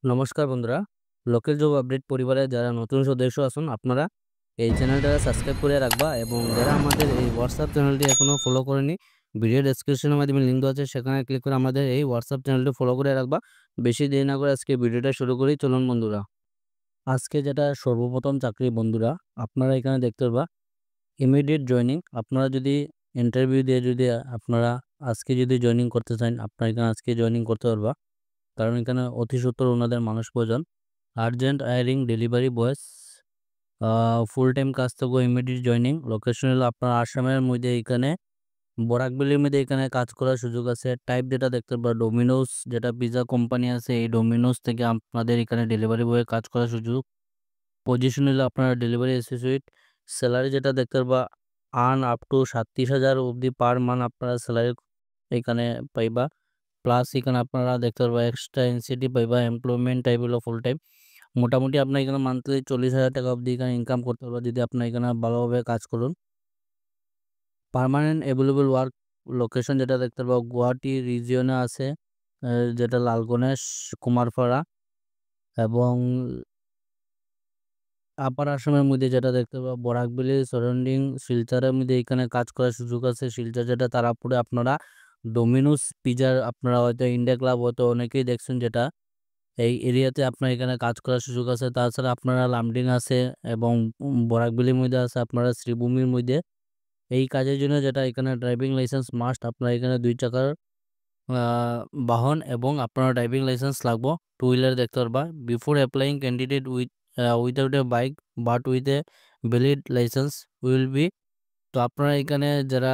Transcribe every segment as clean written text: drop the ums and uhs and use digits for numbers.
নমস্কার বন্ধুরা, local job update পরিবারে যারা নতুন সদস্য আছেন আপনারা এই চ্যানেলটা সাবস্ক্রাইব করে রাখবা এবং যারা আমাদের এই হোয়াটসঅ্যাপ চ্যানেলটি এখনো ফলো করেনি ভিডিও ডেসক্রিপশনের মাধ্যমে লিঙ্ক দেওয়া আছে সেখানে ক্লিক করে আমাদের এই হোয়াটসঅ্যাপ চ্যানেলটি ফলো করে রাখবা। বেশি দেরি না করে আজকে ভিডিওটা শুরু করি, চলুন বন্ধুরা। আজকে যেটা সর্বপ্রথম চাকরি বন্ধুরা, আপনারা এখানে দেখতে পারবা ইমিডিয়েট জয়নিং। আপনারা যদি ইন্টারভিউ দিয়ে যদি আপনারা আজকে যদি জয়নিং করতে চান আপনারা এখানে আজকে জয়নিং করতে পারবা, কারণ এখানে অতি সত্বর ওনাদের মানুষ প্রয়োজন। আর্জেন্ট হায়ারিং ডেলিভারি বয়েস, ফুল টাইম কাজ থাকবো, ইমিডিয়েট জয়নিং। লোকেশন হলো আপনার আসামের মধ্যে, এখানে বরাকবেলির মধ্যে এখানে কাজ করার সুযোগ আছে। টাইপ যেটা দেখতে পারবা ডোমিনোস, যেটা পিজা কোম্পানি আছে এই ডোমিনোস থেকে আপনাদের এখানে ডেলিভারি বয়ে কাজ করার সুযোগ। পজিশন হলো আপনার ডেলিভারি অ্যাসোসিয়েট। স্যালারি যেটা দেখতে পারবা আর্ন আপ টু 37,000 অবধি পার মান্থ আপনারা স্যালারি এখানে পাইবা। প্লাস এখানে আপনারা দেখতে পারবা এক্সট্রা ইনসেন্টিভ পাইবা। এমপ্লয়মেন্ট টাইপ হলো ফুল টাইম। মোটামুটি আপনার এখানে মান্থলি 40,000 টাকা অবধি এখানে ইনকাম করতে পারবা যদি আপনার এখানে ভালোভাবে কাজ করুন। পার্মানেন্ট অ্যাভেলেবল ওয়ার্ক লোকেশন যেটা দেখতে পারবা গুয়াহাটি রিজিয়নে আছে, যেটা লালগণেশ, কুমারপাড়া এবং আপার আসামের মধ্যে যেটা দেখতে পাবো বরাকবেলি সারাউন্ডিং শিলচরের মধ্যে এখানে কাজ করার সুযোগ আছে। শিলচর যেটা তারাপুরে আপনারা ডোমিনোস পিজার আপনারা হয়তো ইন্ডিয়া ক্লাব হয়তো অনেকেই দেখছেন, যেটা এই এরিয়াতে আপনার এখানে কাজ করার সুযোগ আছে। তাছাড়া আপনারা লামডিং আছে এবং বরাকবেলির মধ্যে আছে আপনারা শ্রীভূমির মধ্যে। এই কাজের জন্য যেটা এখানে ড্রাইভিং লাইসেন্স মাস্ট, আপনার এখানে 2 চাকার বাহন এবং আপনার ড্রাইভিং লাইসেন্স লাগবো। টু হুইলার দেখতে পারবা। Before applying candidate without a bike but with a valid licence will be. তো আপনারা এখানে যারা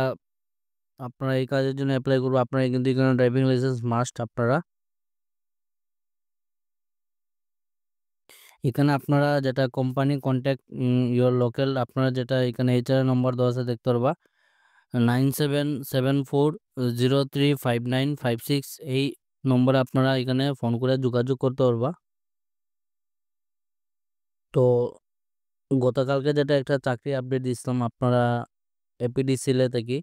আপনারা এই কাজের জন্য অ্যাপ্লাই করবো আপনারা কিন্তু এখানে ড্রাইভিং লাইসেন্স মাস্ট। আপনারা এখানে আপনারা যেটা কোম্পানি কন্ট্যাক্ট ইয়োর লোকাল, আপনারা যেটা এখানে এইচআর নম্বর দেওয়া আছে দেখতে পারবা 9774035956। এই নম্বরে আপনারা এখানে ফোন করে যোগাযোগ করতে পারবা। তো গতকালকে যেটা একটা চাকরি আপডেট দিছিলাম আপনারা এপিডিসিএল থেকে,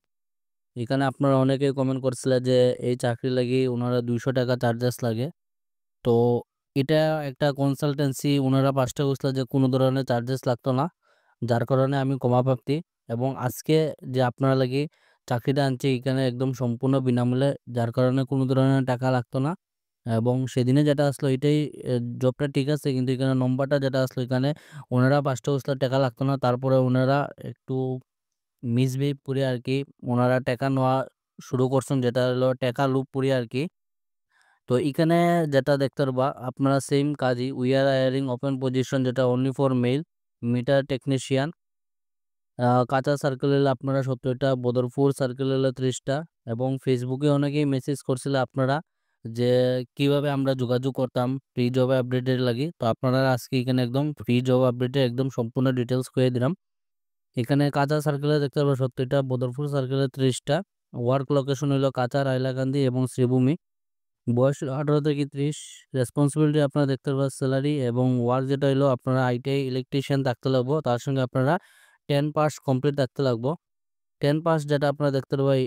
এখানে আপনারা অনেকে কমেন্ট করছিলেন যে এই চাকরি লাগি ওনারা 200 টাকা চার্জেস লাগে। তো এটা একটা কনসালটেন্সি, ওনারা 5টা বলছিল যে কোনো ধরনের চার্জেস লাগতো না, যার কারণে আমি কমা প্রাপ্তি। এবং আজকে যে আপনারা লাগি চাকরিটা আনছি এখানে একদম সম্পূর্ণ বিনামূল্যে, যার কারণে কোনো ধরনের টাকা লাগতো না। এবং সেদিনে যেটা আসলো এটাই জবটা ঠিক আছে, কিন্তু এখানে নম্বরটা যেটা আসলো এখানে ওনারা 5টা বছর টাকা লাগতো না, তারপরে ওনারা একটু মিসবিহেভ করে আর কি ওনারা টাকা নেওয়া শুরু করছেন, যেটা হলো টাকা লুপ করে আর কি। তো এখানে যেটা দেখতে পারবা আপনারা সেম কাজই, we are hiring open position যেটা only for male meter technician. কাঁচা সার্কেল হলে আপনারা 70টা, বদরপুর সার্কেল হলে 30টা। এবং ফেসবুকে অনেকেই মেসেজ করছিল আপনারা যে কিভাবে আমরা যোগাযোগ করতাম ফ্রি জব আপডেটের লাগি। তো আপনারা আজকে এখানে একদম ফ্রি জব আপডেটে একদম সম্পূর্ণ ডিটেলস করে দিলাম। এখানে কাঁচা সার্কেলে দেখতে পারবো 70টা, বদরপুর সার্কেলে 30টা। ওয়ার্ক লোকেশন হলো কাঁচার, হাইলাকান্দি এবং শ্রীভূমি। বয়স 18 থেকে 30। রেসপন্সিবিলিটি আপনারা দেখতে পাবেন স্যালারি এবং ওয়ার্ক যেটা হলো আপনারা আইটিআই ইলেকট্রিশিয়ান থাকতে লাগবো, তার সঙ্গে আপনারা 10 পাস কমপ্লিট থাকতে লাগবো। 10 পাস যেটা আপনারা দেখতে পাবেন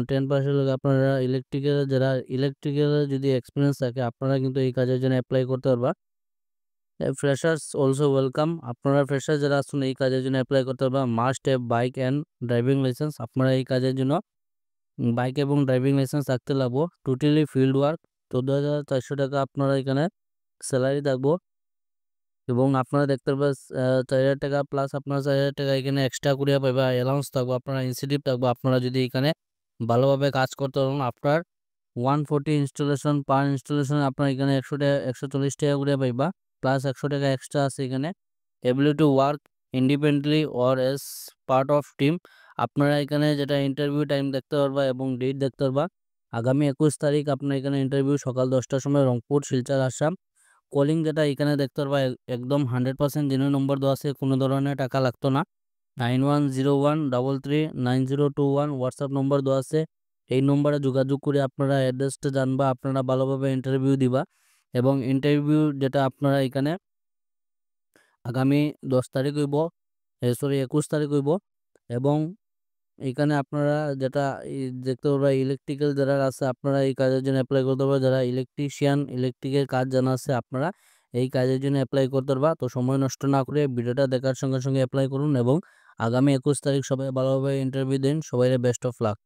10 পাস হলে আপনারা ইলেকট্রিক্যাল, যারা ইলেকট্রিক্যাল যদি এক্সপিরিয়েন্স থাকে আপনারা কিন্তু এই কাজের জন্য অ্যাপ্লাই করতে পারবা। ফ্রেশার্স অলসো ওয়েলকাম, আপনারা ফ্রেশার যারা আসুন এই কাজের জন্য অ্যাপ্লাই করতে পারবা। Must have bike and driving licence, আপনারা এই কাজের জন্য বাইক এবং ড্রাইভিং লাইসেন্স থাকতে লাগবো। টোটালি ফিল্ড ওয়ার্ক 14,400 টাকা আপনারা এখানে স্যালারি থাকবো। এবং আপনারা দেখতে পাবেন 4,000 টাকা প্লাস আপনারা 4,000 টাকা এখানে এক্সট্রা করিয়া পাইবা, অ্যালাউন্স থাকবো, আপনারা ইনসেন্টিভ থাকবো। আপনারা যদি এখানে ভালোভাবে কাজ করতে পারেন আপনার 140 ইনস্টলেশন পার ইনস্টলেশন আপনার এখানে 100 টাকা 140 টাকা করে পাইবা, প্লাস 100 টাকা এক্সট্রা আছে এখানে। Ability to work independently or S part of team, আপনারা এখানে যেটা ইন্টারভিউ টাইম দেখতে পারবা এবং ডেট দেখতে পারবা আগামী 21 তারিখ আপনার এখানে ইন্টারভিউ সকাল 10টার সময় রংপুর শিলচর আসাম। কলিং যেটা এখানে দেখতে পারবা একদম 100% জেনুইন নম্বর দেওয়া আছে, কোনো ধরনের টাকা লাগতো না। 9101339021 হোয়াটসঅ্যাপ নম্বর দেওয়া আছে, এই নম্বরে যোগাযোগ করে আপনারা অ্যাড্রেসটা জানবা, আপনারা ভালোভাবে ইন্টারভিউ দিবা। এবং ইন্টারভিউ যেটা আপনারা এখানে আগামী 10 তারিখ হইব, 21 তারিখ হইব। এবং এখানে আপনারা যেটা দেখতে পারবেন ইলেকট্রিক্যাল যারা আছে আপনারা এই কাজের জন্য অ্যাপ্লাই করতে পারবেন। যারা ইলেকট্রিশিয়ান ইলেকট্রিকের কাজ জানা আছে আপনারা এই কাজের জন্য অ্যাপ্লাই করতে পারবা। তো সময় নষ্ট না করে ভিডিওটা দেখার সঙ্গে সঙ্গে অ্যাপ্লাই করুন এবং আগামী 21 তারিখ সবাই ভালোভাবে ইন্টারভিউ দিন। সবাইকে বেস্ট অফ লাক।